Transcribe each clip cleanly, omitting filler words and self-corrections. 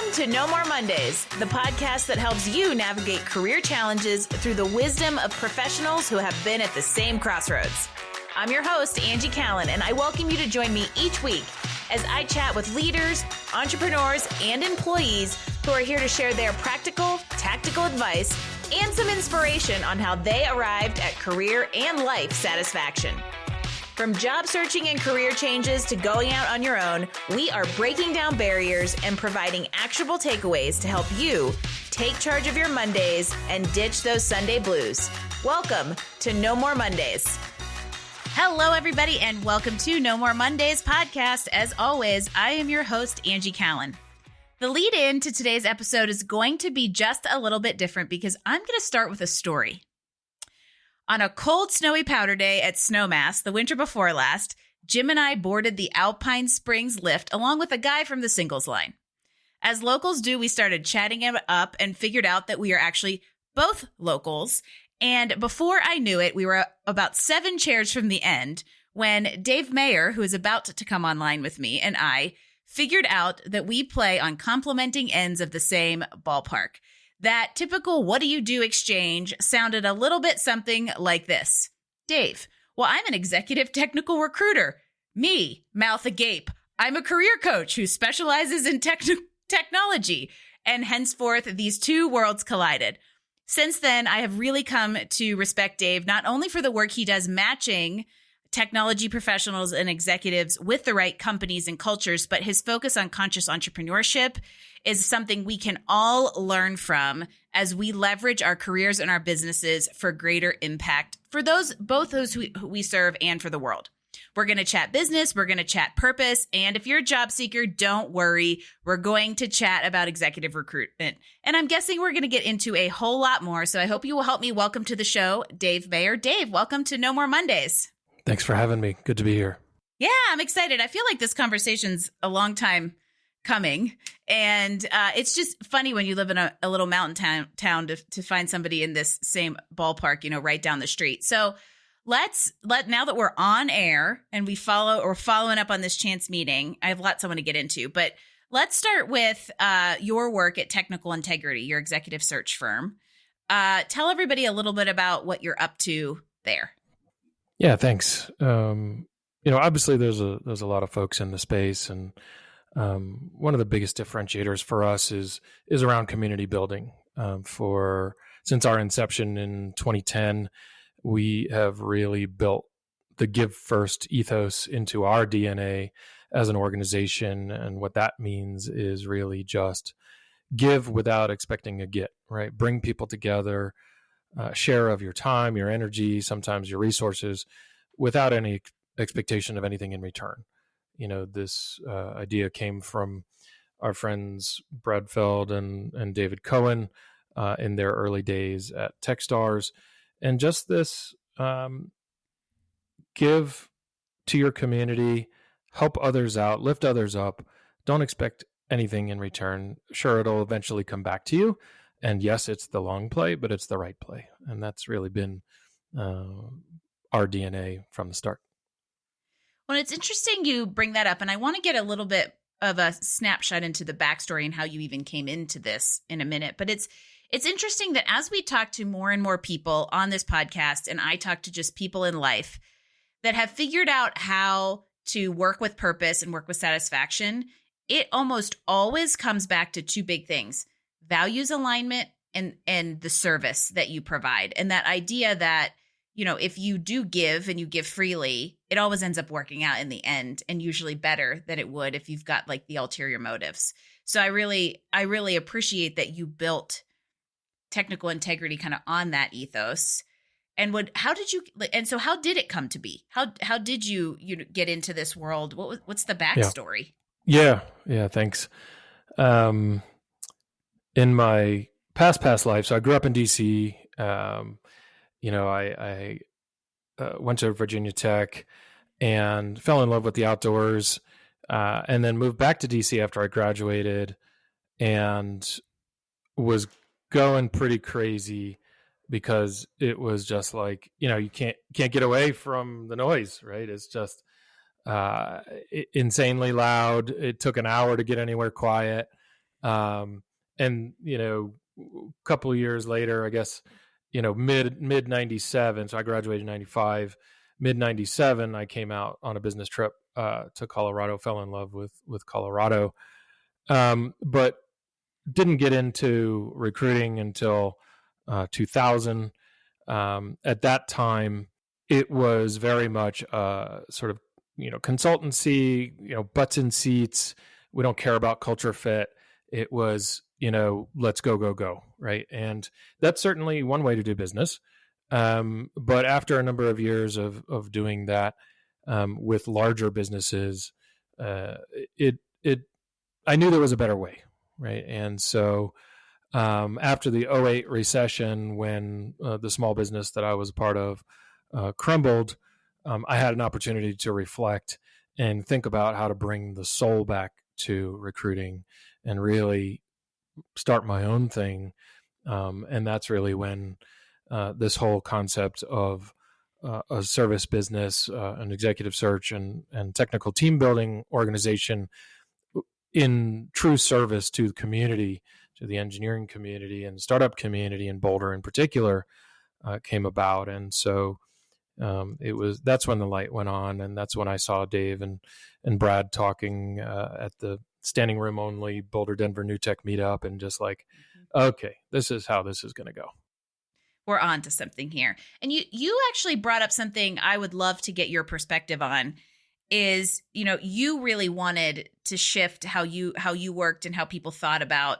Welcome to No More Mondays, the podcast that helps you navigate career challenges through the wisdom of professionals who have been at the same crossroads. I'm your host, Angie Callen, and I welcome you to join me each week as I chat with leaders, entrepreneurs, and employees who are here to share their practical, tactical advice and some inspiration on how they arrived at career and life satisfaction. From job searching and career changes to going out on your own, we are breaking down barriers and providing actionable takeaways to help you take charge of your Mondays and ditch those Sunday blues. Welcome to No More Mondays. Hello, everybody, and welcome to No More Mondays podcast. As always, I am your host, Angie Callen. The lead in to today's episode is going to be just a little bit different because I'm going to start with a story. On a cold, snowy powder day at Snowmass the winter before last, Jim and I boarded the Alpine Springs lift along with a guy from the singles line. As locals do, we started chatting it up and figured out that we are actually both locals. And before I knew it, we were about 7 chairs from the end when Dave Mayer, who is about to come online with me, and I figured out that we play on complementing ends of the same ballpark. That typical what do you do exchange sounded a little bit something like this. Dave, well, I'm an executive technical recruiter. Me, mouth agape. I'm a career coach who specializes in technology. And henceforth, these two worlds collided. Since then, I have really come to respect Dave, not only for the work he does matching technology professionals and executives with the right companies and cultures, but his focus on conscious entrepreneurship is something we can all learn from as we leverage our careers and our businesses for greater impact for both those who we serve and for the world. We're going to chat business. We're going to chat purpose. And if you're a job seeker, don't worry. We're going to chat about executive recruitment. And I'm guessing we're going to get into a whole lot more. So I hope you will help me welcome to the show, Dave Mayer. Dave, welcome to No More Mondays. Thanks for having me. Good to be here. Yeah, I'm excited. I feel like this conversation's a long time coming. And it's just funny when you live in a little mountain town to find somebody in this same ballpark, right down the street. So now that we're on air and we're following up on this chance meeting, I have lots I want to get into, but let's start with your work at Technical Integrity, your executive search firm. Tell everybody a little bit about what you're up to there. Yeah, thanks. Obviously there's a lot of folks in the space, and one of the biggest differentiators for us is around community building. Since our inception in 2010, we have really built the give first ethos into our DNA as an organization. And what that means is really just give without expecting a get, right? Bring people together, share of your time, your energy, sometimes your resources, without any expectation of anything in return. This idea came from our friends Brad Feld and David Cohen in their early days at Techstars. And just this give to your community, help others out, lift others up. Don't expect anything in return. Sure, it'll eventually come back to you. And yes, it's the long play, but it's the right play. And that's really been our DNA from the start. Well, it's interesting you bring that up, and I want to get a little bit of a snapshot into the backstory and how you even came into this in a minute. But it's interesting that as we talk to more and more people on this podcast, and I talk to just people in life that have figured out how to work with purpose and work with satisfaction, it almost always comes back to 2 big things: values alignment and the service that you provide. And that idea that, if you do give and you give freely, it always ends up working out in the end, and usually better than it would if you've got like the ulterior motives. So I really appreciate that you built Technical Integrity kind of on that ethos. And how did it come to be? How did you get into this world? What's the backstory? Yeah, thanks. In my past life, so I grew up in DC. I went to Virginia Tech and fell in love with the outdoors, and then moved back to DC after I graduated, and was going pretty crazy because it was just like, you can't get away from the noise, right? It's just insanely loud. It took an hour to get anywhere quiet. And, a couple of years later, I guess, mid 97. So I graduated in 95, mid 97, I came out on a business trip to Colorado, fell in love with Colorado, but didn't get into recruiting until 2000. At that time, it was very much sort of, consultancy, butts in seats. We don't care about culture fit. It was, let's go, right? And that's certainly one way to do business. But after a number of years of doing that with larger businesses, I knew there was a better way, right? And so after the 2008 recession, when the small business that I was a part of crumbled, I had an opportunity to reflect and think about how to bring the soul back to recruiting and really start my own thing. And that's really when this whole concept of a service business, an executive search and technical team building organization in true service to the community, to the engineering community and startup community in Boulder in particular, came about. And so that's when the light went on, and that's when I saw Dave and Brad talking at the standing room only Boulder Denver New Tech meetup, and just like, okay, this is how this is going to go. We're on to something here. And you actually brought up something I would love to get your perspective on. Is, you really wanted to shift how you worked and how people thought about,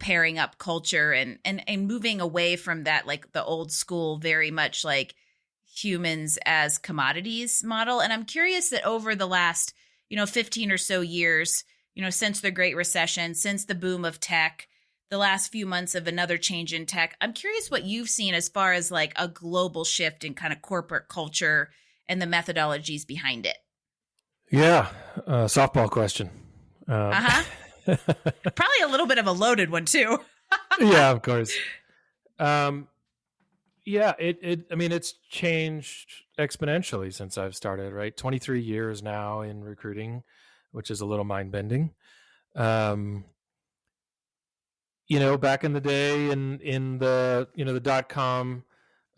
pairing up culture and moving away from that, like the old school, very much like humans as commodities model. And I'm curious that over the last, 15 or so years, since the Great Recession, since the boom of tech, the last few months of another change in tech, I'm curious what you've seen as far as like a global shift in kind of corporate culture and the methodologies behind it. Yeah. Softball question. Probably a little bit of a loaded one too. Yeah, of course. Yeah, it's changed exponentially since I've started, right? 23 years now in recruiting, which is a little mind bending. Back in the day in the, the .com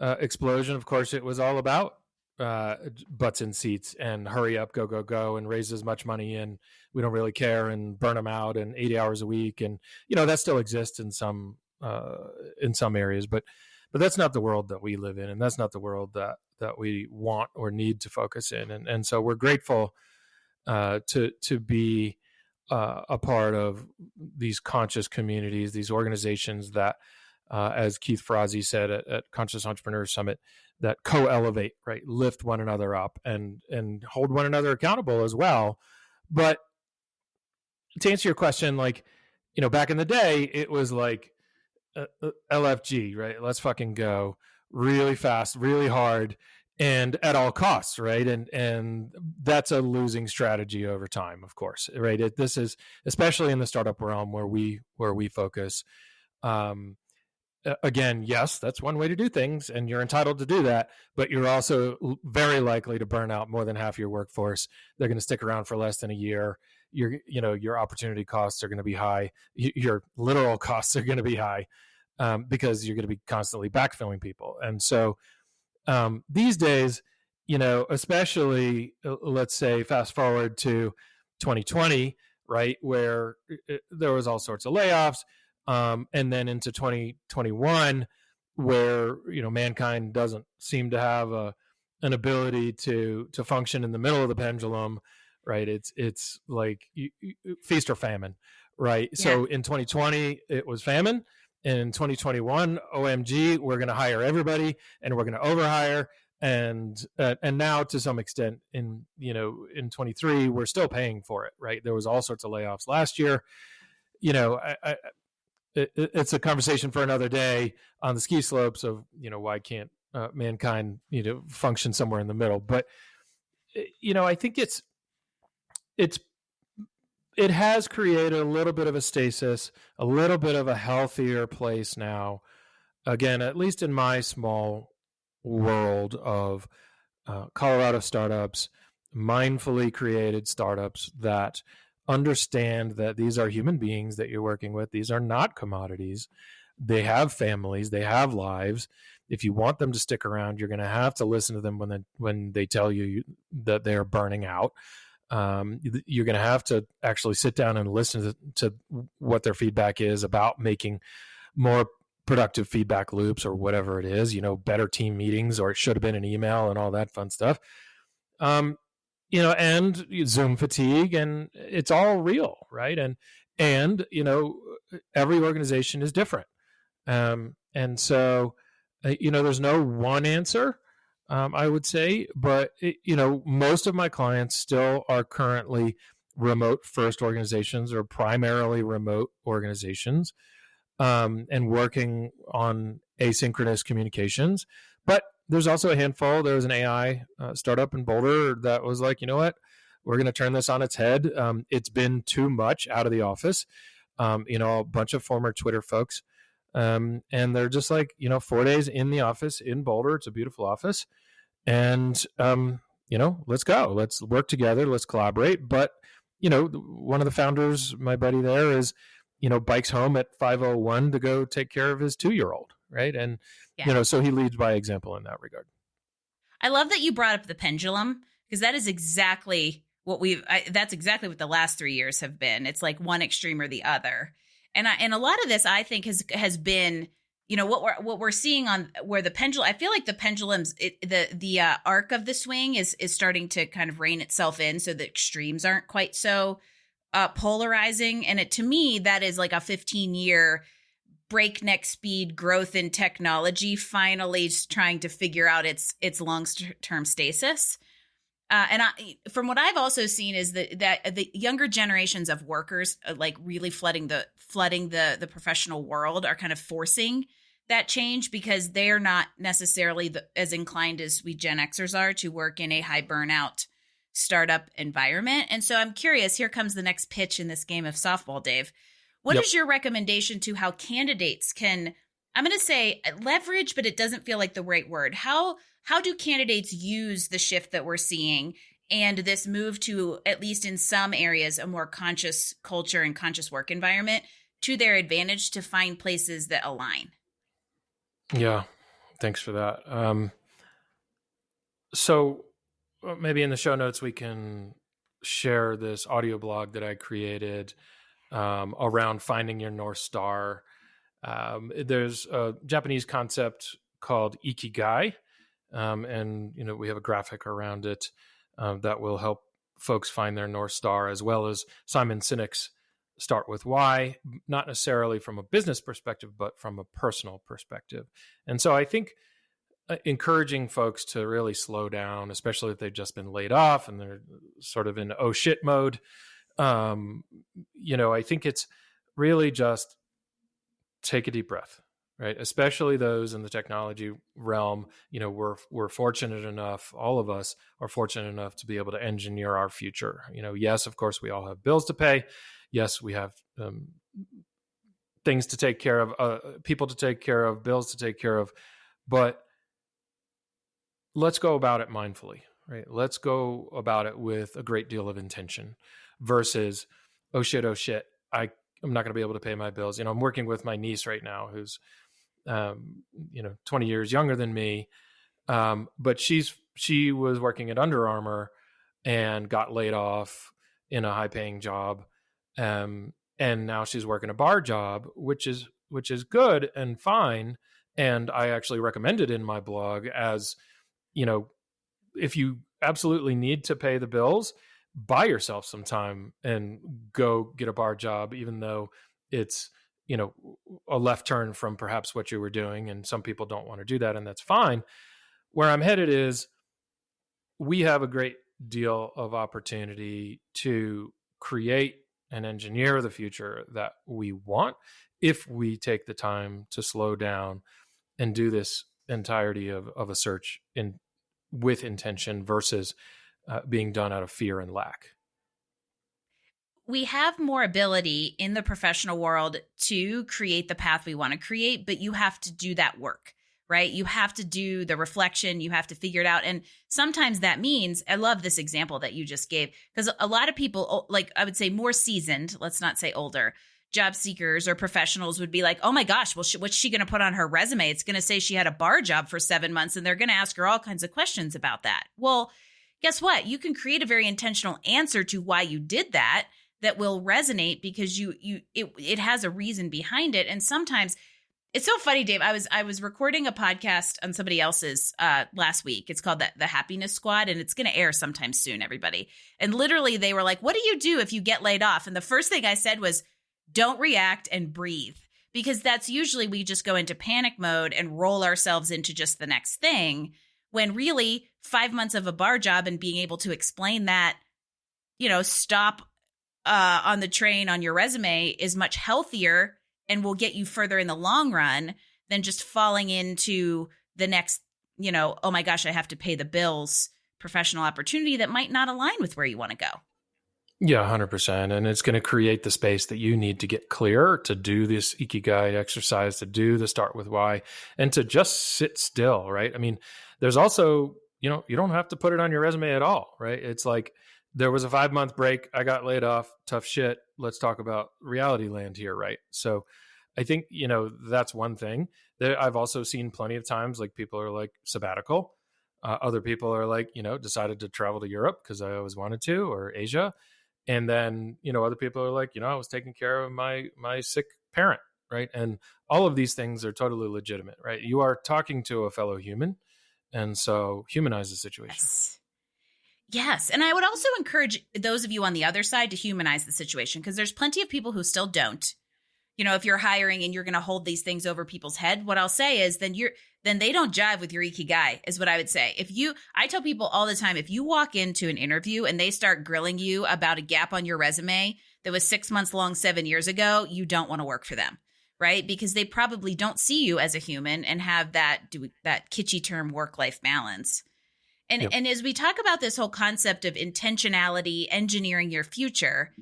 explosion, of course, it was all about butts in seats and hurry up, go, and raise as much money and we don't really care and burn them out and 80 hours a week. And, that still exists in some areas, but that's not the world that we live in. And that's not the world that we want or need to focus in. And so we're grateful to be a part of these conscious communities, these organizations that, as Keith Frazee said at Conscious Entrepreneur Summit, that co-elevate, right? Lift one another up and hold one another accountable as well. But to answer your question, like, back in the day, it was like LFG, right? Let's fucking go really fast, really hard, and at all costs, right? And that's a losing strategy over time, of course, right? This is especially in the startup realm where we focus. Again, yes, that's one way to do things, and you're entitled to do that, but you're also very likely to burn out more than half your workforce. They're going to stick around for less than a year. Your opportunity costs are going to be high. Your literal costs are going to be high because you're going to be constantly backfilling people. And so these days, especially let's say fast forward to 2020, right, where there was all sorts of layoffs. And then into 2021, where mankind doesn't seem to have an ability to function in the middle of the pendulum, right? It's like feast or famine, right? Yeah. So in 2020, it was famine. And in 2021, OMG, we're going to hire everybody, and we're going to overhire. And now to some extent in 23, we're still paying for it, right? There was all sorts of layoffs last year. It's a conversation for another day on the ski slopes of, why can't mankind, function somewhere in the middle. But, I think it has created a little bit of a stasis, a little bit of a healthier place now. Again, at least in my small world of Colorado startups, mindfully created startups that understand that these are human beings that you're working with. These are not commodities. They have families, they have lives. If you want them to stick around, you're going to have to listen to them when they tell you that they're burning out. You're going to have to actually sit down and listen to what their feedback is about making more productive feedback loops or whatever it is, better team meetings, or it should have been an email and all that fun stuff. And Zoom fatigue, and it's all real, right? And every organization is different. And so, there's no one answer, I would say, but most of my clients still are currently remote first organizations or primarily remote organizations, and working on asynchronous communications. But there's also a handful. There was an AI startup in Boulder that was like, you know what, we're going to turn this on its head. It's been too much out of the office. A bunch of former Twitter folks. And they're just like, 4 days in the office in Boulder. It's a beautiful office. And, let's go. Let's work together. Let's collaborate. But, one of the founders, my buddy there, is, bikes home at 5:01 to go take care of his 2-year-old. Right. And, so he leads by example in that regard. I love that you brought up the pendulum, because that is exactly that's exactly what the last 3 years have been. It's like one extreme or the other. And a lot of this, I think, has been, what we're seeing on where the pendulum, I feel like the pendulum's, the arc of the swing is starting to kind of rein itself in, so the extremes aren't quite so polarizing. And to me, that is like a 15-year breakneck speed growth in technology finally trying to figure out its long-term stasis. From what I've also seen is that the younger generations of workers, like really flooding the professional world, are kind of forcing that change, because they are not necessarily as inclined as we Gen Xers are to work in a high burnout startup environment. And so I'm curious, here comes the next pitch in this game of softball, Dave. What is your recommendation to how candidates can, I'm going to say leverage, but it doesn't feel like the right word. How do candidates use the shift that we're seeing and this move to, at least in some areas, a more conscious culture and conscious work environment to their advantage to find places that align? Yeah, thanks for that. So maybe in the show notes, we can share this audio blog that I created around finding your North Star. There's a Japanese concept called ikigai. And, we have a graphic around it that will help folks find their North Star, as well as Simon Sinek's Start With Why, not necessarily from a business perspective, but from a personal perspective. And so I think encouraging folks to really slow down, especially if they've just been laid off and they're sort of in oh shit mode. I think it's really just take a deep breath. Right, especially those in the technology realm. We're fortunate enough, all of us are fortunate enough to be able to engineer our future. Yes, of course, we all have bills to pay. Yes, we have things to take care of, people to take care of, bills to take care of. But let's go about it mindfully, right? Let's go about it with a great deal of intention versus, oh shit, I'm not going to be able to pay my bills. I'm working with my niece right now who's 20 years younger than me. But she was working at Under Armour and got laid off in a high paying job. And now she's working a bar job, which is good and fine. And I actually recommend it in my blog as, if you absolutely need to pay the bills, buy yourself some time and go get a bar job, even though it's, a left turn from perhaps what you were doing. And some people don't want to do that, and that's fine. Where I'm headed is we have a great deal of opportunity to create and engineer the future that we want if we take the time to slow down and do this entirety of a search with intention versus being done out of fear and lack. We have more ability in the professional world to create the path we want to create, but you have to do that work, right? You have to do the reflection. You have to figure it out. And sometimes that means, I love this example that you just gave, because a lot of people, like I would say more seasoned, let's not say older, job seekers or professionals would be like, oh my gosh, well, what's she going to put on her resume? It's going to say she had a bar job for 7 months and they're going to ask her all kinds of questions about that. Well, guess what? You can create a very intentional answer to why you did that will resonate because it has a reason behind it. And sometimes it's so funny, Dave. I was recording a podcast on somebody else's last week. It's called the Happiness Squad, and it's going to air sometime soon, everybody. And literally they were like, what do you do if you get laid off? And the first thing I said was, don't react and breathe, because that's usually we just go into panic mode and roll ourselves into just the next thing, when really 5 months of a bar job and being able to explain that, stop on the train on your resume is much healthier and will get you further in the long run than just falling into the next, oh my gosh, I have to pay the bills professional opportunity that might not align with where you want to go. Yeah, 100%. And it's going to create the space that you need to get clear, to do this Ikigai exercise, to do the start with why, and to just sit still, right? I mean, there's also, you don't have to put it on your resume at all, right? It's like, there was a 5-month break. I got laid off. Tough shit. Let's talk about reality land here, right? So I think, that's one thing that I've also seen plenty of times, like people are like sabbatical. Other people are like, decided to travel to Europe because I always wanted to, or Asia. And then, other people are like, I was taking care of my sick parent, right? And all of these things are totally legitimate, right? You are talking to a fellow human. And so humanize the situation. Yes. And I would also encourage those of you on the other side to humanize the situation, because there's plenty of people who still don't. If you're hiring and you're going to hold these things over people's head, what I'll say is then they don't jive with your Ikigai, is what I would say. I tell people all the time, if you walk into an interview and they start grilling you about a gap on your resume that was 6 months long 7 years ago, you don't want to work for them, right? Because they probably don't see you as a human and have that kitschy term work-life balance. And Yep. And as we talk about this whole concept of intentionality, engineering your future,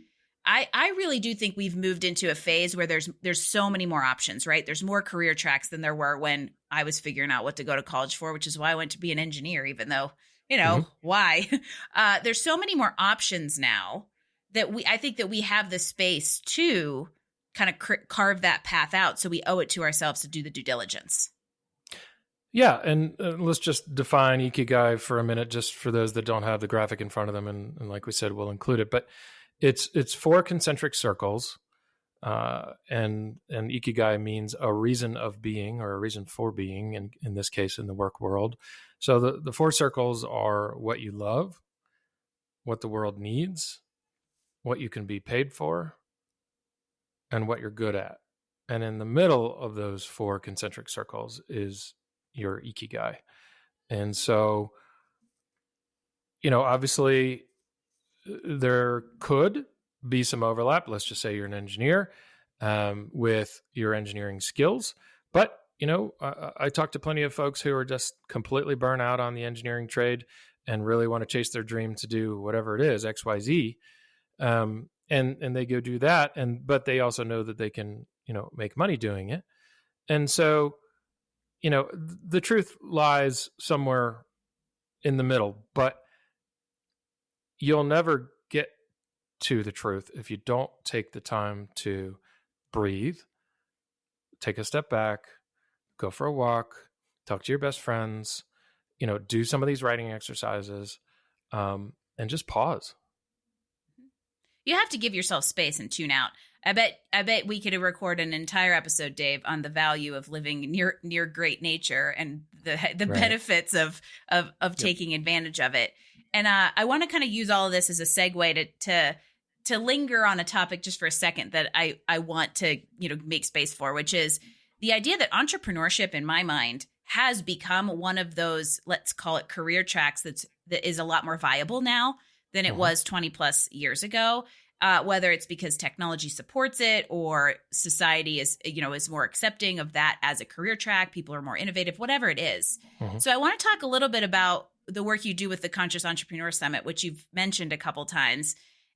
I really do think we've moved into a phase where there's so many more options, right? There's more career tracks than there were when I was figuring out what to go to college for, which is why I went to be an engineer, even though, why? There's so many more options now that I think that we have the space to kind of carve that path out. So we owe it to ourselves to do the due diligence. Yeah, and let's just define Ikigai for a minute, just for those that don't have the graphic in front of them. And like we said, we'll include it. But it's 4 concentric circles, and Ikigai means a reason of being, or a reason for being, in this case, in the work world. So the 4 circles are what you love, what the world needs, what you can be paid for, and what you're good at. And in the middle of those 4 concentric circles is your Ikigai. And so, obviously there could be some overlap. Let's just say you're an engineer with your engineering skills. But, I talk to plenty of folks who are just completely burnt out on the engineering trade and really want to chase their dream to do whatever it is, X, Y, Z. And they go do that. But they also know that they can, make money doing it. And so, the truth lies somewhere in the middle, but you'll never get to the truth if you don't take the time to breathe, take a step back, go for a walk, talk to your best friends, do some of these writing exercises, and just pause. You have to give yourself space and tune out. I bet we could record an entire episode, Dave, on the value of living near great nature and the right. benefits of taking advantage of it. And I want to kind of use all of this as a segue to linger on a topic just for a second that I want to make space for, which is the idea that entrepreneurship, in my mind, has become one of those, let's call it, career tracks that is a lot more viable now than it was 20 plus years ago. Whether it's because technology supports it or society is more accepting of that as a career track, people are more innovative, whatever it is. Mm-hmm. So I want to talk a little bit about the work you do with the Conscious Entrepreneur Summit, which you've mentioned a couple times,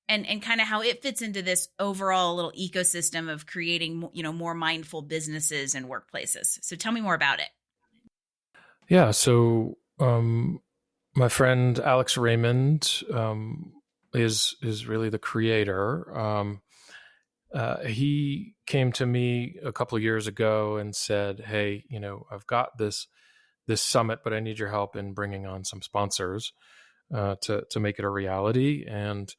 and kind of how it fits into this overall little ecosystem of creating, more mindful businesses and workplaces. So tell me more about it. Yeah. So, my friend Alex Raymond is really the creator. He came to me a couple of years ago and said, "Hey, I've got this summit, but I need your help in bringing on some sponsors to make it a reality." And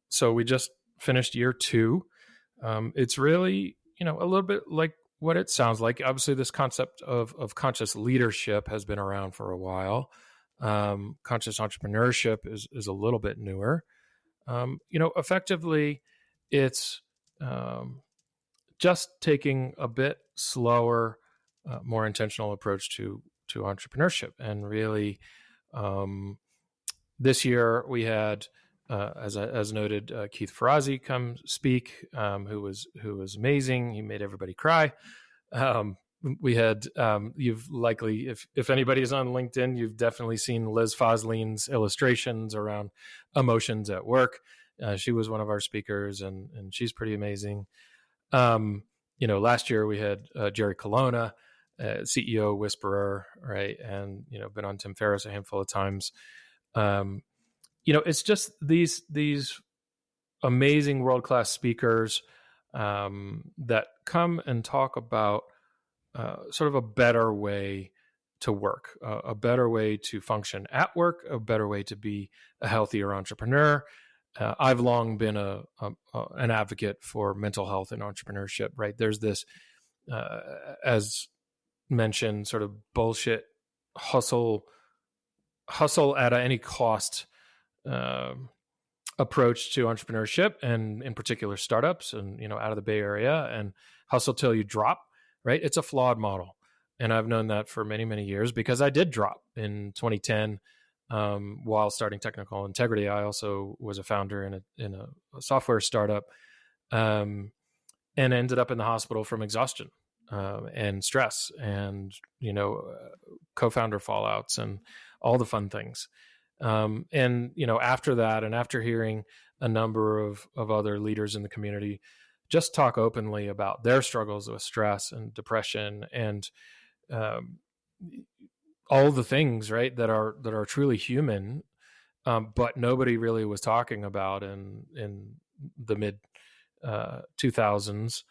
so we just finished year two. It's really, a little bit like what it sounds like. Obviously, this concept of conscious leadership has been around for a while. Conscious entrepreneurship is a little bit newer. Effectively, it's just taking a bit slower, more intentional approach to entrepreneurship. And really, this year we had, as noted, Keith Ferrazzi come speak, who was amazing. He made everybody cry. We had, you've likely, if anybody is on LinkedIn, you've definitely seen Liz Fosleen's illustrations around emotions at work. She was one of our speakers, and she's pretty amazing. Last year we had Jerry Colonna, CEO Whisperer, right, and been on Tim Ferriss a handful of times. It's just these amazing world-class speakers that come and talk about sort of a better way to work, a better way to function at work, a better way to be a healthier entrepreneur. I've long been an advocate for mental health and entrepreneurship, right? There's this, as mentioned, sort of bullshit hustle at any cost approach to entrepreneurship, and in particular startups, and out of the Bay Area, and hustle till you drop, right? It's a flawed model. And I've known that for many, many years because I did drop in 2010 while starting Technical Integrity. I also was a founder in a software startup and ended up in the hospital from exhaustion and stress and, co-founder fallouts and all the fun things. After that, and after hearing a number of other leaders in the community just talk openly about their struggles with stress and depression and all the things, right, that are truly human, but nobody really was talking about in the mid 2000s.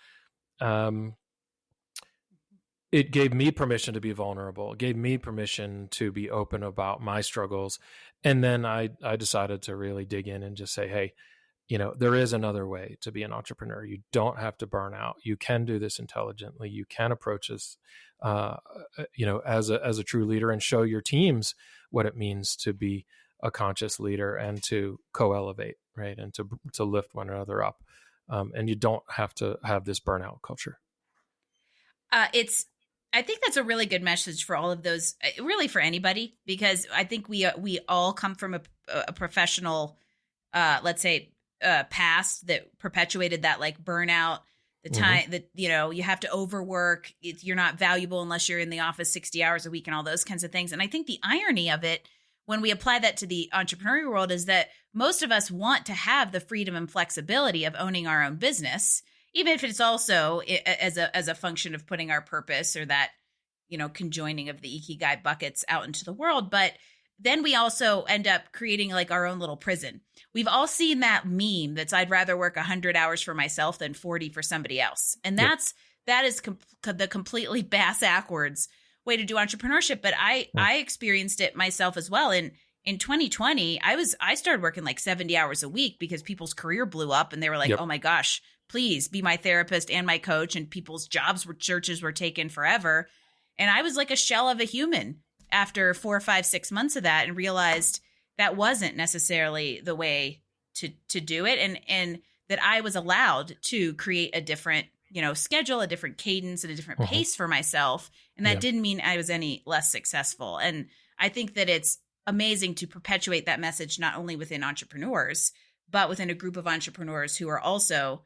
It gave me permission to be vulnerable. It gave me permission to be open about my struggles. And then I decided to really dig in and just say, hey, there is another way to be an entrepreneur. You don't have to burn out. You can do this intelligently. You can approach this, as a true leader, and show your teams what it means to be a conscious leader and to co-elevate, right? And to lift one another up. And you don't have to have this burnout culture. I think that's a really good message for all of those, really for anybody, because I think we all come from a professional, let's say, past that perpetuated that, like, burnout, the time that, you have to overwork. You're not valuable unless you're in the office 60 hours a week and all those kinds of things. And I think the irony of it, when we apply that to the entrepreneurial world, is that most of us want to have the freedom and flexibility of owning our own business, even if it's also as a function of putting our purpose or that, conjoining of the ikigai buckets out into the world. But then we also end up creating like our own little prison. We've all seen that meme that's, I'd rather work 100 hours for myself than 40 for somebody else. And that is the completely bass-ackwards way to do entrepreneurship. But I experienced it myself as well. In 2020, I started working like 70 hours a week because people's career blew up and they were like, oh my gosh, please be my therapist and my coach. And people's searches were taken forever. And I was like a shell of a human after 4, 5, 6 months of that, and realized that wasn't necessarily the way to do it. And that I was allowed to create a different, schedule, a different cadence, and a different pace for myself. And that didn't mean I was any less successful. And I think that it's amazing to perpetuate that message, not only within entrepreneurs, but within a group of entrepreneurs who are also,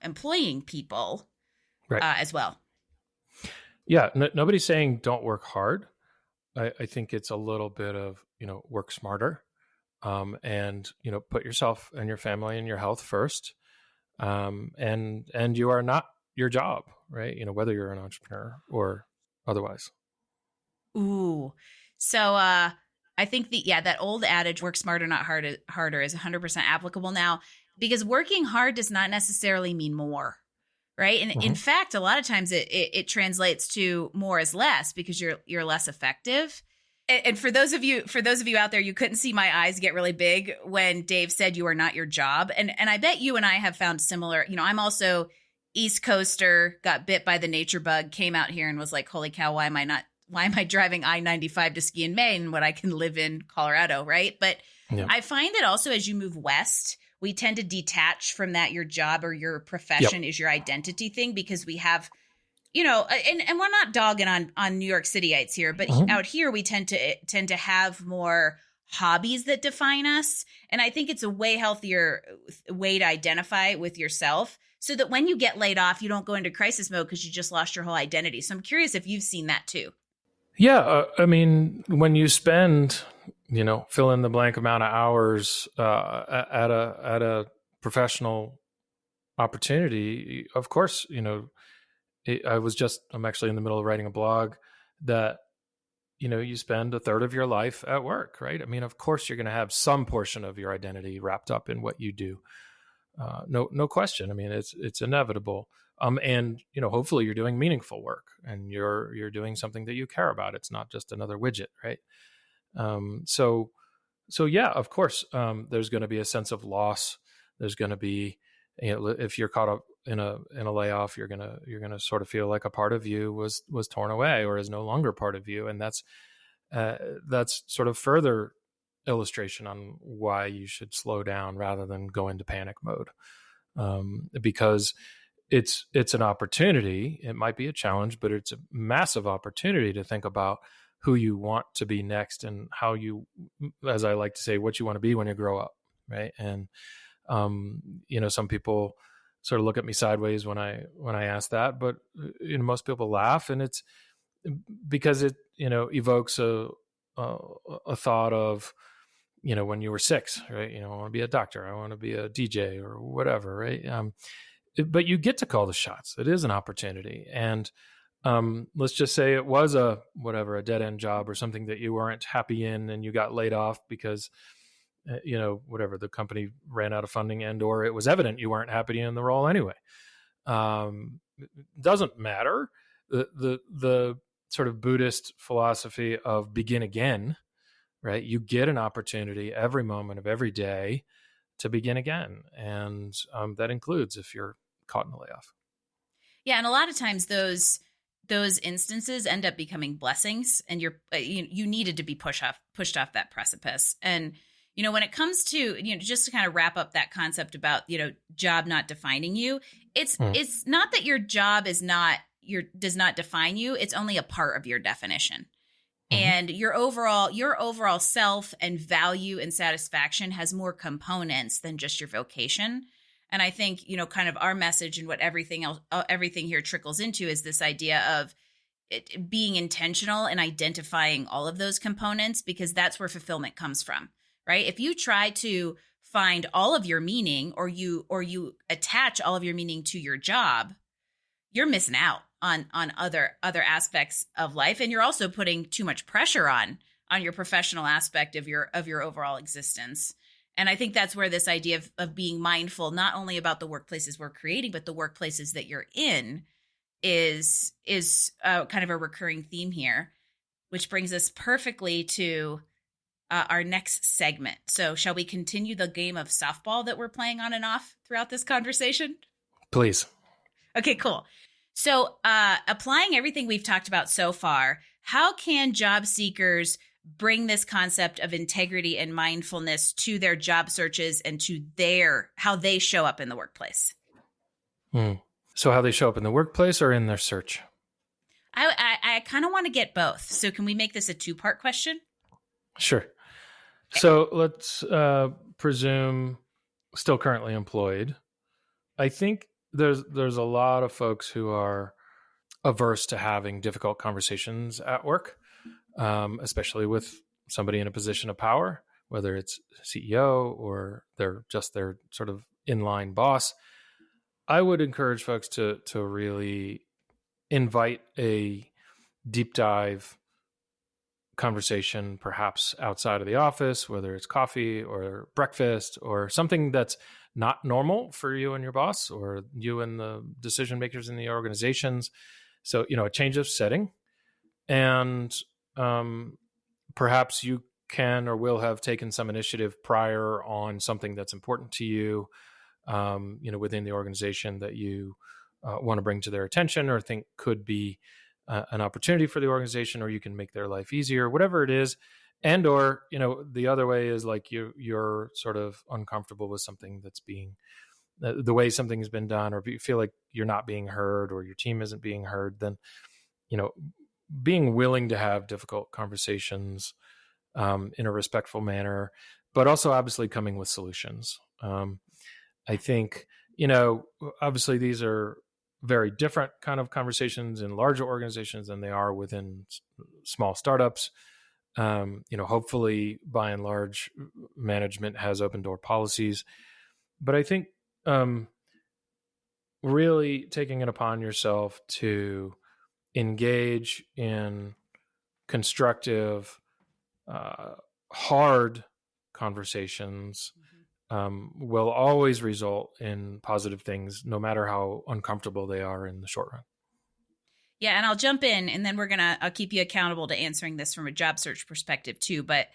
employing people as well. Yeah. Nobody's saying don't work hard. I think it's a little bit of, work smarter, and, put yourself and your family and your health first. And you are not your job, right? Whether you're an entrepreneur or otherwise. Ooh. So I think that old adage, work smarter, not harder, is 100% applicable now, because working hard does not necessarily mean more. Right. And in Hmm. fact, a lot of times it translates to more is less because you're less effective. And for those of you out there, you couldn't see my eyes get really big when Dave said you are not your job. And I bet you and I have found similar, I'm also East Coaster, got bit by the nature bug, came out here and was like, holy cow, why am I driving I-95 to ski in Maine when I can live in Colorado, right? But Yeah. I find that also as you move west, we tend to detach from that your job or your Yep. profession is your identity thing, because we have, and we're not dogging on New York Cityites here, but Hmm. out here we tend to have more hobbies that define us. And I think it's a way healthier way to identify with yourself, so that when you get laid off, you don't go into crisis mode because you just lost your whole identity. So I'm curious if you've seen that too. Yeah. I mean, when you spend, fill in the blank amount of hours at a professional opportunity, of course, I'm actually in the middle of writing a blog that, you spend a third of your life at work, right? I mean, of course, you're going to have some portion of your identity wrapped up in what you do. No question. I mean, it's inevitable. And hopefully you're doing meaningful work and you're doing something that you care about. It's not just another widget, right? So yeah, of course, there's going to be a sense of loss. There's going to be, if you're caught up in a layoff, you're gonna sort of feel like a part of you was torn away or is no longer part of you, and that's sort of further illustration on why you should slow down rather than go into panic mode, because it's an opportunity. It might be a challenge, but it's a massive opportunity to think about who you want to be next and how you, as I like to say, what you want to be when you grow up, right? And some people sort of look at me sideways when I ask that, but most people laugh, and it's because it evokes a thought of when you were 6, right? I want to be a doctor, I want to be a DJ or whatever, right? But you get to call the shots. It is an opportunity, and let's just say it was a dead end job or something that you weren't happy in, and you got laid off because whatever, the company ran out of funding, and or it was evident you weren't happy in the role anyway. Doesn't matter. The sort of Buddhist philosophy of begin again, right? You get an opportunity every moment of every day to begin again, and that includes if you're caught in a layoff. Yeah, and a lot of times those instances end up becoming blessings, and you needed to be pushed off that precipice. And when it comes to just to kind of wrap up that concept about job not defining you, it's not that your job does not define you. It's only a part of your definition. And your overall self and value and satisfaction has more components than just your vocation. And I think, kind of our message and what everything here trickles into is this idea of it being intentional and identifying all of those components, because that's where fulfillment comes from, right? If you try to find all of your meaning, or you attach all of your meaning to your job, you're missing out on other aspects of life, and you're also putting too much pressure on your professional aspect of your overall existence. And I think that's where this idea of being mindful, not only about the workplaces we're creating, but the workplaces that you're in, is kind of a recurring theme here, which brings us perfectly to our next segment. So shall we continue the game of softball that we're playing on and off throughout this conversation? Please. Okay, cool. So applying everything we've talked about so far, how can job seekers bring this concept of integrity and mindfulness to their job searches and to how they show up in the workplace? So how they show up in the workplace or in their search? I kind of want to get both. So can we make this a 2-part question? Sure. So let's presume still currently employed. I think there's a lot of folks who are averse to having difficult conversations at work, especially with somebody in a position of power, whether it's CEO or they're just their sort of inline boss. I would encourage folks to really invite a deep dive conversation, perhaps outside of the office, whether it's coffee or breakfast or something that's not normal for you and your boss or you and the decision makers in the organizations. So, a change of setting. And perhaps you can or will have taken some initiative prior on something that's important to you, within the organization that you want to bring to their attention or think could be an opportunity for the organization, or you can make their life easier, whatever it is. And, or, the other way is like you're sort of uncomfortable with something that's being, the way something has been done, or you feel like you're not being heard or your team isn't being heard, then, being willing to have difficult conversations in a respectful manner, but also obviously coming with solutions. I think, obviously these are very different kind of conversations in larger organizations than they are within small startups. Hopefully by and large management has open door policies, but I think really taking it upon yourself to engage in constructive, hard conversations will always result in positive things, no matter how uncomfortable they are in the short run. Yeah, and I'll jump in, and then I'll keep you accountable to answering this from a job search perspective too. But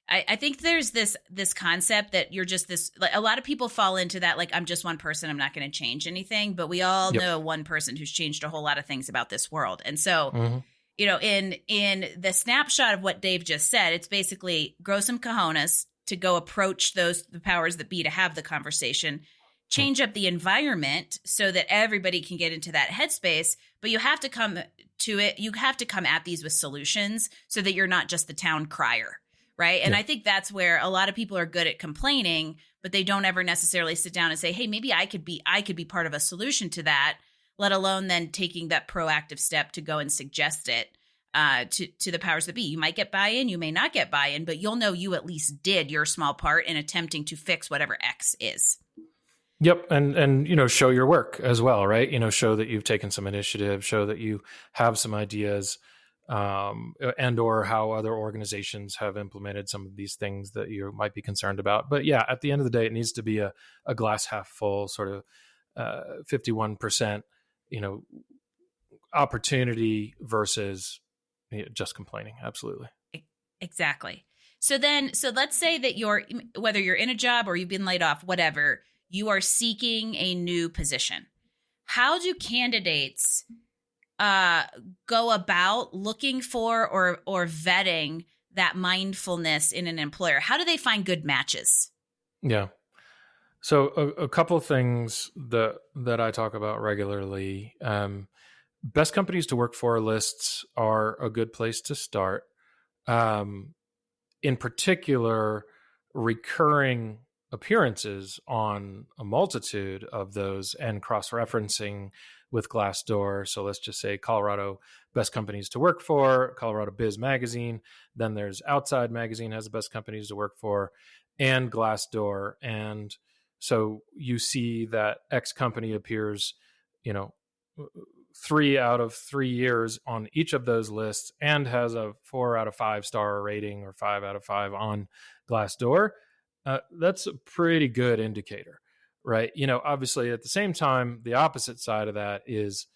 I think there's this concept that you're just this, like, a lot of people fall into that, like, I'm just one person, I'm not going to change anything. But we all know one person who's changed a whole lot of things about this world. And so, in the snapshot of what Dave just said, it's basically grow some cojones to go approach the powers that be to have the conversation, change up the environment so that everybody can get into that headspace. But you have to come to it. You have to come at these with solutions so that you're not just the town crier. Right. And I think that's where a lot of people are good at complaining, but they don't ever necessarily sit down and say, hey, maybe I could be part of a solution to that, let alone then taking that proactive step to go and suggest it to the powers that be. You might get buy-in, you may not get buy-in, but you'll know you at least did your small part in attempting to fix whatever X is. Yep. And, show your work as well, right? Show that you've taken some initiative, show that you have some ideas, and or how other organizations have implemented some of these things that you might be concerned about. But yeah, at the end of the day, it needs to be a glass half full, sort of 51%, opportunity versus just complaining. Absolutely. Exactly. So let's say that whether you're in a job or you've been laid off, whatever, you are seeking a new position. How do candidates go about looking for or vetting that mindfulness in an employer? How do they find good matches? Yeah. So a couple of things that I talk about regularly. Best companies to work for lists are a good place to start. In particular, recurring appearances on a multitude of those and cross-referencing with Glassdoor. So let's just say Colorado Best Companies to Work For, Colorado Biz Magazine. Then there's Outside Magazine has the best companies to work for, and Glassdoor. And so you see that X company appears, 3 out of 3 years on each of those lists and has a 4 out of 5 star rating or 5 out of 5 on Glassdoor. That's a pretty good indicator, right? Obviously at the same time, the opposite side of that is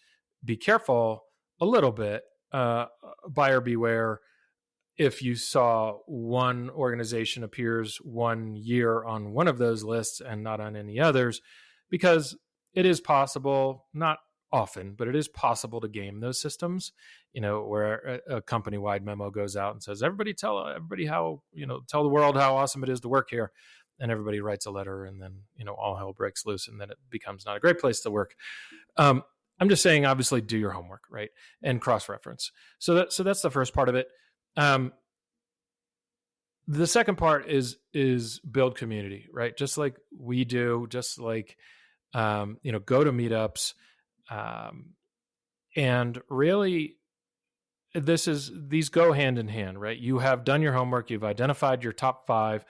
be careful a little bit, buyer beware. If you saw one organization appears 1 year on one of those lists and not on any others, because it is possible, not often, but it is possible to game those systems, where a company-wide memo goes out and says, everybody tell how, tell the world how awesome it is to work here. And everybody writes a letter, and then, all hell breaks loose, and then it becomes not a great place to work. I'm just saying, obviously do your homework, right? And cross-reference. So that's the first part of it. The second part is build community, right? Just like we do, just like, go to meetups, and really these go hand in hand, right? You have done your homework. You've identified your top 5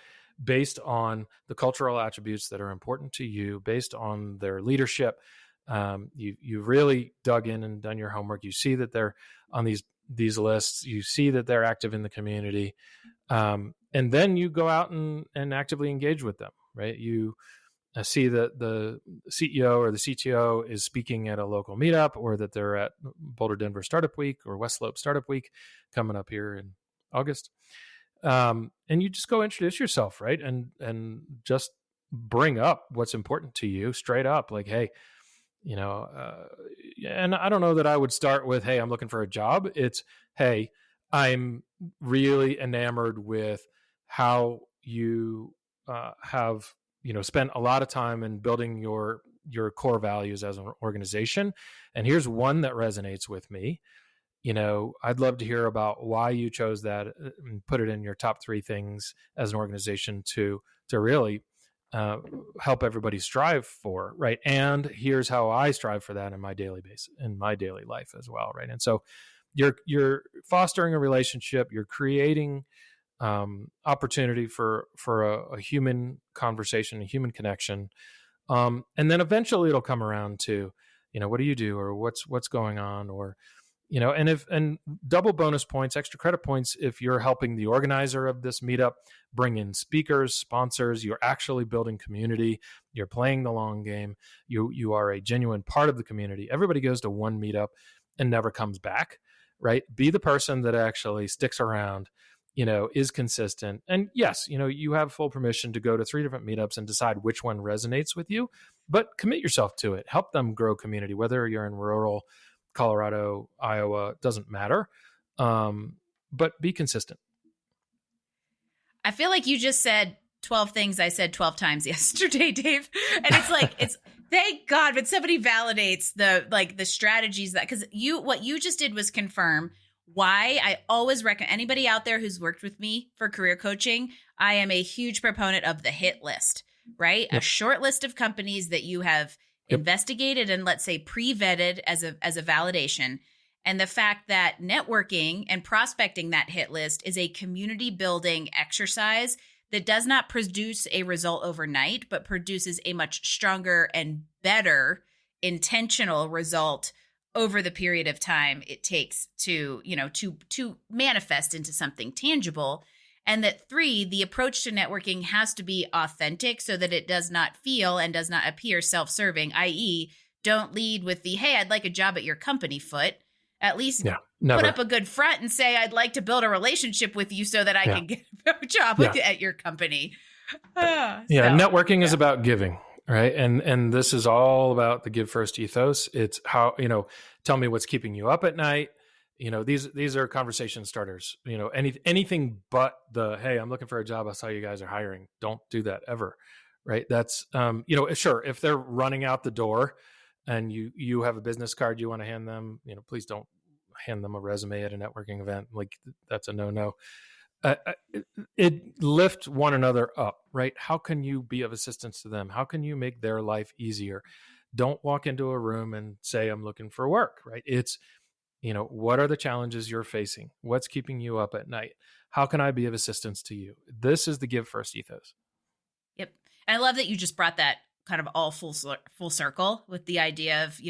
based on the cultural attributes that are important to you, based on their leadership. You've really dug in and done your homework. You see that they're on these these lists, you see that they're active in the community, and then you go out and actively engage with them, right? You see that the CEO or the CTO is speaking at a local meetup, or that they're at Boulder Denver Startup Week or West Slope Startup Week coming up here in August. And you just go introduce yourself, right? And just bring up what's important to you straight up. Like, hey, and I don't know that I would start with, hey, I'm looking for a job. It's, hey, I'm really enamored with how you have, spent a lot of time in building your core values as an organization. And here's one that resonates with me. I'd love to hear about why you chose that and put it in your top 3 things as an organization to really help everybody strive for, right? And here's how I strive for that in my daily life as well, right? And so you're fostering a relationship, you're creating opportunity for a human conversation, a human connection, and then eventually it'll come around to, what do you do, or what's going on, or and double bonus points, extra credit points if you're helping the organizer of this meetup bring in speakers, sponsors. You're actually building community. You're playing the long game. You are a genuine part of the community. Everybody goes to one meetup and never comes back, right? Be the person that actually sticks around, is consistent. And yes, you have full permission to go to 3 different meetups and decide which one resonates with you, but commit yourself to it. Help them grow community, whether you're in rural Colorado, Iowa, doesn't matter. But be consistent. I feel like you just said 12 things I said 12 times yesterday, Dave. And it's like, thank God, but somebody validates the strategies because what you just did was confirm why I always recommend anybody out there who's worked with me for career coaching. I am a huge proponent of the hit list, right? Yep. A short list of companies that you have investigated and, let's say, pre-vetted as a validation. And the fact that networking and prospecting that hit list is a community building exercise that does not produce a result overnight, but produces a much stronger and better intentional result over the period of time it takes to manifest into something tangible. And that 3, the approach to networking has to be authentic so that it does not feel and does not appear self-serving, i.e., don't lead with the, hey, I'd like a job at your company foot. At least put up a good front and say, I'd like to build a relationship with you so that I can get a job at your company. Networking is about giving, right? And this is all about the give first ethos. It's how, tell me what's keeping you up at night. These are conversation starters, anything but the, hey, I'm looking for a job. I saw you guys are hiring. Don't do that ever. Right. That's, sure. If they're running out the door and you have a business card you want to hand them, please don't hand them a resume at a networking event. Like, that's a no. It lift one another up, right? How can you be of assistance to them? How can you make their life easier? Don't walk into a room and say, I'm looking for work, right? It's, what are the challenges you're facing? What's keeping you up at night? How can I be of assistance to you? This is the give first ethos. Yep. And I love that you just brought that kind of all full circle with the idea of,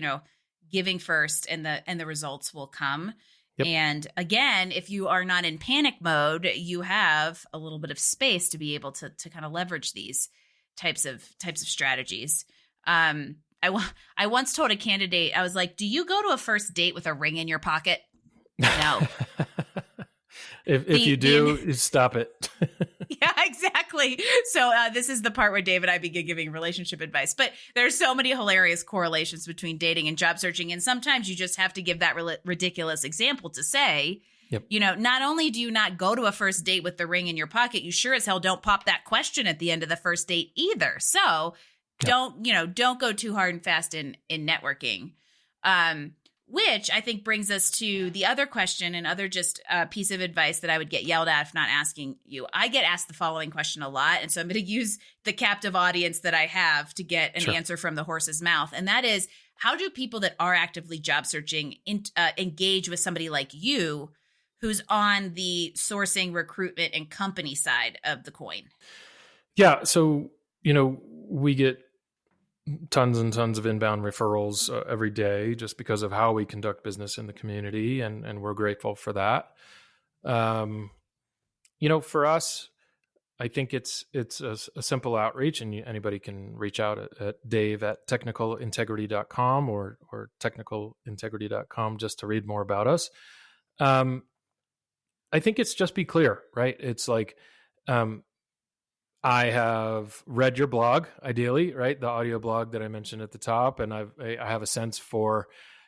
giving first and the results will come. Yep. And again, if you are not in panic mode, you have a little bit of space to be able to kind of leverage these types of strategies. I once told a candidate, I was like, do you go to a first date with a ring in your pocket? No. if you do, stop it. Yeah, exactly. So this is the part where Dave and I begin giving relationship advice. But there's so many hilarious correlations between dating and job searching. And sometimes you just have to give that ridiculous example to say, not only do you not go to a first date with the ring in your pocket, you sure as hell don't pop that question at the end of the first date either. So don't go too hard and fast in networking. Which I think brings us to the other question and other just piece of advice that I would get yelled at if not asking you. I get asked the following question a lot. And so I'm going to use the captive audience that I have to get an answer from the horse's mouth. And that is, how do people that are actively job searching engage with somebody like you who's on the sourcing, recruitment, and company side of the coin? Yeah. So, we get tons and tons of inbound referrals every day just because of how we conduct business in the community, and we're grateful for that. For us, I think it's a simple outreach, and anybody can reach out at dave@technicalintegrity.com or technicalintegrity.com just to read more about us. I think it's just be clear, right? It's like, I have read your blog, ideally, right? The audio blog that I mentioned at the top, and I have a sense for,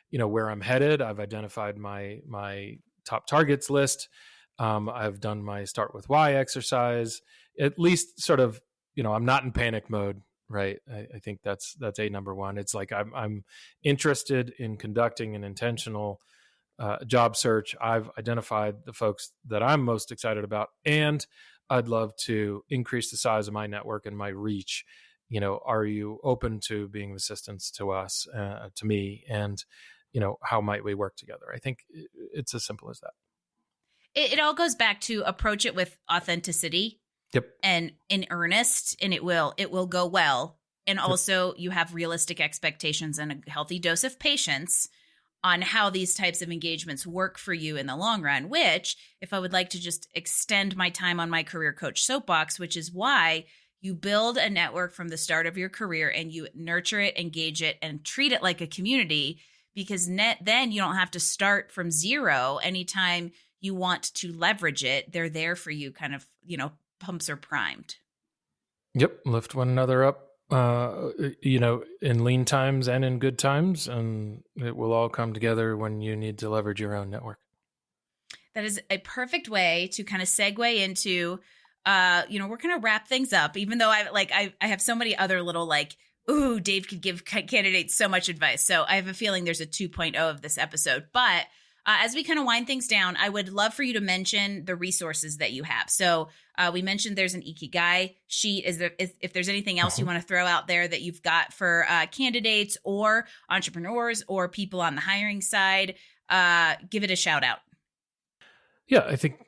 where I'm headed. I've identified my top targets list. I've done my start with why exercise, at least sort of, I'm not in panic mode, right? I think that's a number one. It's like, I'm interested in conducting an intentional job search. I've identified the folks that I'm most excited about, and I'd love to increase the size of my network and my reach. Are you open to being of assistance to us, to me, and how might we work together? I think it's as simple as that. It all goes back to approach it with authenticity. Yep. And in earnest, and it will go well. And also you have realistic expectations and a healthy dose of patience on how these types of engagements work for you in the long run, which, if I would like to just extend my time on my career coach soapbox, which is why you build a network from the start of your career and you nurture it, engage it, and treat it like a community, because then you don't have to start from zero. Anytime you want to leverage it, they're there for you, kind of, pumps are primed. Yep. Lift one another up, in lean times and in good times, and it will all come together when you need to leverage your own network. That is a perfect way to kind of segue into, we're going to wrap things up, even though I have so many other little ooh, Dave could give candidates so much advice. So I have a feeling there's a 2.0 of this episode, but as we kind of wind things down, I would love for you to mention the resources that you have. So we mentioned there's an Ikigai sheet. If there's anything else you want to throw out there that you've got for candidates or entrepreneurs or people on the hiring side, give it a shout out. Yeah, I think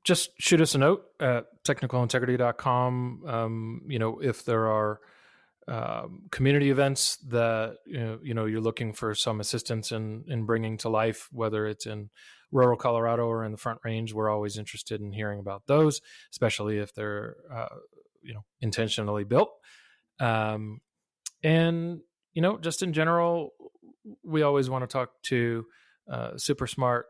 just shoot us a note at technicalintegrity.com. If there are community events that you're looking for some assistance in bringing to life, whether it's in rural Colorado or in the Front Range, we're always interested in hearing about those, especially if they're intentionally built. And just in general, we always want to talk to super smart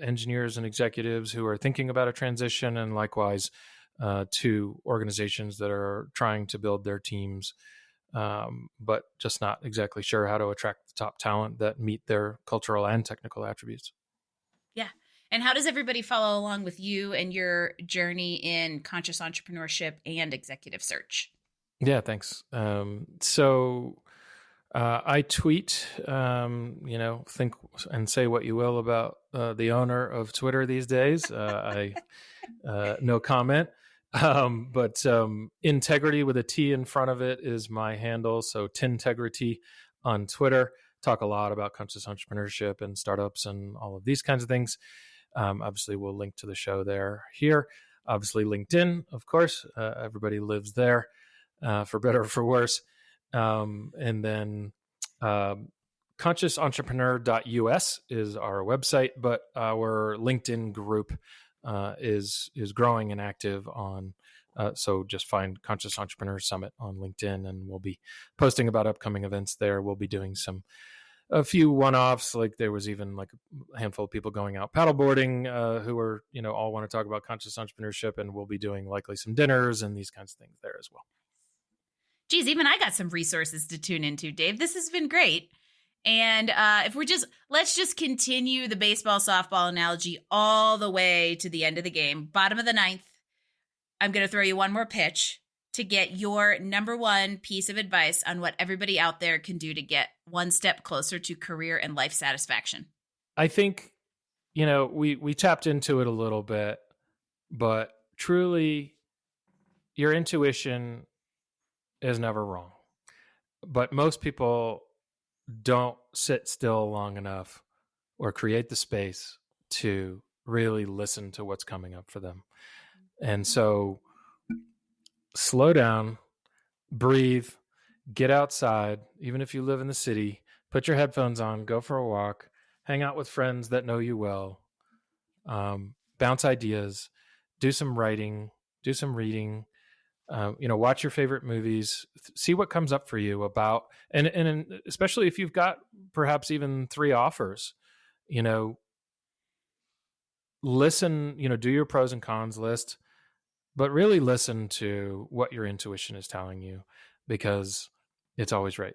engineers and executives who are thinking about a transition, and likewise to organizations that are trying to build their teams, but just not exactly sure how to attract the top talent that meet their cultural and technical attributes. Yeah. And how does everybody follow along with you and your journey in conscious entrepreneurship and executive search? Yeah, thanks. So I tweet, think and say what you will about the owner of Twitter these days. No comment. But integrity with a T in front of it is my handle. So Tintegrity on Twitter. Talk a lot about conscious entrepreneurship and startups and all of these kinds of things. Obviously, we'll link to the show here. Obviously, LinkedIn, of course. Everybody lives there, for better or for worse. And then consciousentrepreneur.us is our website, but our LinkedIn group is growing and active on. So just find Conscious Entrepreneur Summit on LinkedIn, and we'll be posting about upcoming events there. We'll be doing a few one-offs. Like there was even like a handful of people going out paddleboarding who are, all want to talk about conscious entrepreneurship, and we'll be doing likely some dinners and these kinds of things there as well. Geez, even I got some resources to tune into, Dave. This has been great. And let's just continue the baseball, softball analogy all the way to the end of the game. Bottom of the ninth, I'm going to throw you one more pitch to get your number one piece of advice on what everybody out there can do to get one step closer to career and life satisfaction. I think, we tapped into it a little bit, but truly your intuition is never wrong. But most people don't sit still long enough or create the space to really listen to what's coming up for them. And so slow down, breathe, get outside, even if you live in the city, put your headphones on, go for a walk, hang out with friends that know you well, bounce ideas, do some writing, do some reading, watch your favorite movies, see what comes up for you about, and especially if you've got perhaps even 3 offers, listen, do your pros and cons list, but really listen to what your intuition is telling you, because it's always right.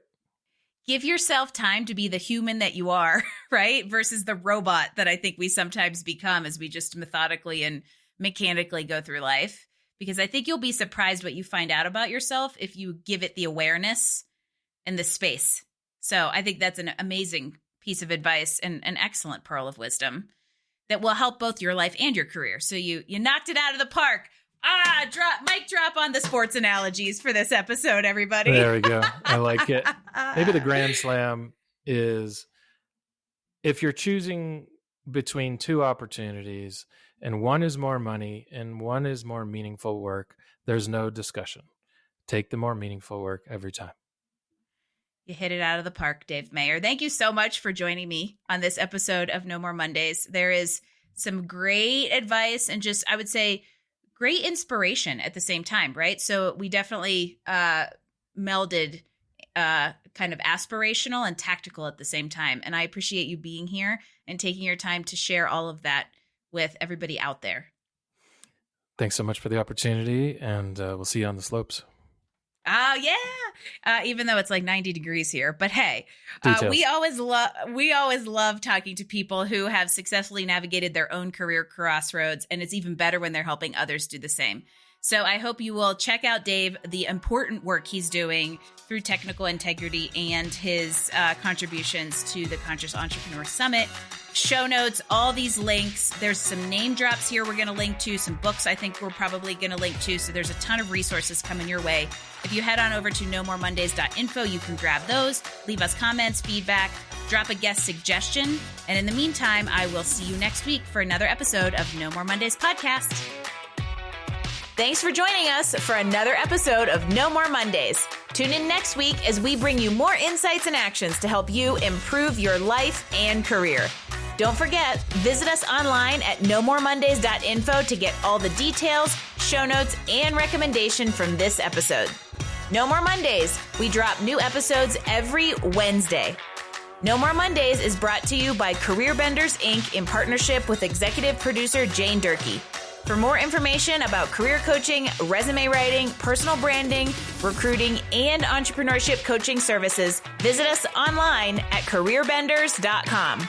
Give yourself time to be the human that you are, right? Versus the robot that I think we sometimes become as we just methodically and mechanically go through life. Because I think you'll be surprised what you find out about yourself if you give it the awareness and the space. So I think that's an amazing piece of advice and an excellent pearl of wisdom that will help both your life and your career. So you knocked it out of the park. Mic drop on the sports analogies for this episode, everybody. There we go. I like it. Maybe the grand slam is, if you're choosing between 2 opportunities and one is more money and one is more meaningful work, there's no discussion. Take the more meaningful work every time. You hit it out of the park, Dave Mayer. Thank you so much for joining me on this episode of No More Mondays. There is some great advice and just, I would say, great inspiration at the same time, right? So we definitely melded kind of aspirational and tactical at the same time. And I appreciate you being here and taking your time to share all of that with everybody out there. Thanks so much for the opportunity, and we'll see you on the slopes. Oh, yeah. Even though it's like 90 degrees here. But hey, we always love talking to people who have successfully navigated their own career crossroads. And it's even better when they're helping others do the same. So I hope you will check out Dave, the important work he's doing through technical integrity and his contributions to the Conscious Entrepreneur Summit. Show notes, all these links. There's some name drops here we're going to link to, some books I think we're probably going to link to. So there's a ton of resources coming your way. If you head on over to nomoremondays.info, you can grab those, leave us comments, feedback, drop a guest suggestion. And in the meantime, I will see you next week for another episode of No More Mondays podcast. Thanks for joining us for another episode of No More Mondays. Tune in next week as we bring you more insights and actions to help you improve your life and career. Don't forget, visit us online at nomoremondays.info to get all the details, show notes, and recommendation from this episode. No More Mondays. We drop new episodes every Wednesday. No More Mondays is brought to you by Career Benders, Inc. in partnership with executive producer Jane Durkee. For more information about career coaching, resume writing, personal branding, recruiting, and entrepreneurship coaching services, visit us online at careerbenders.com.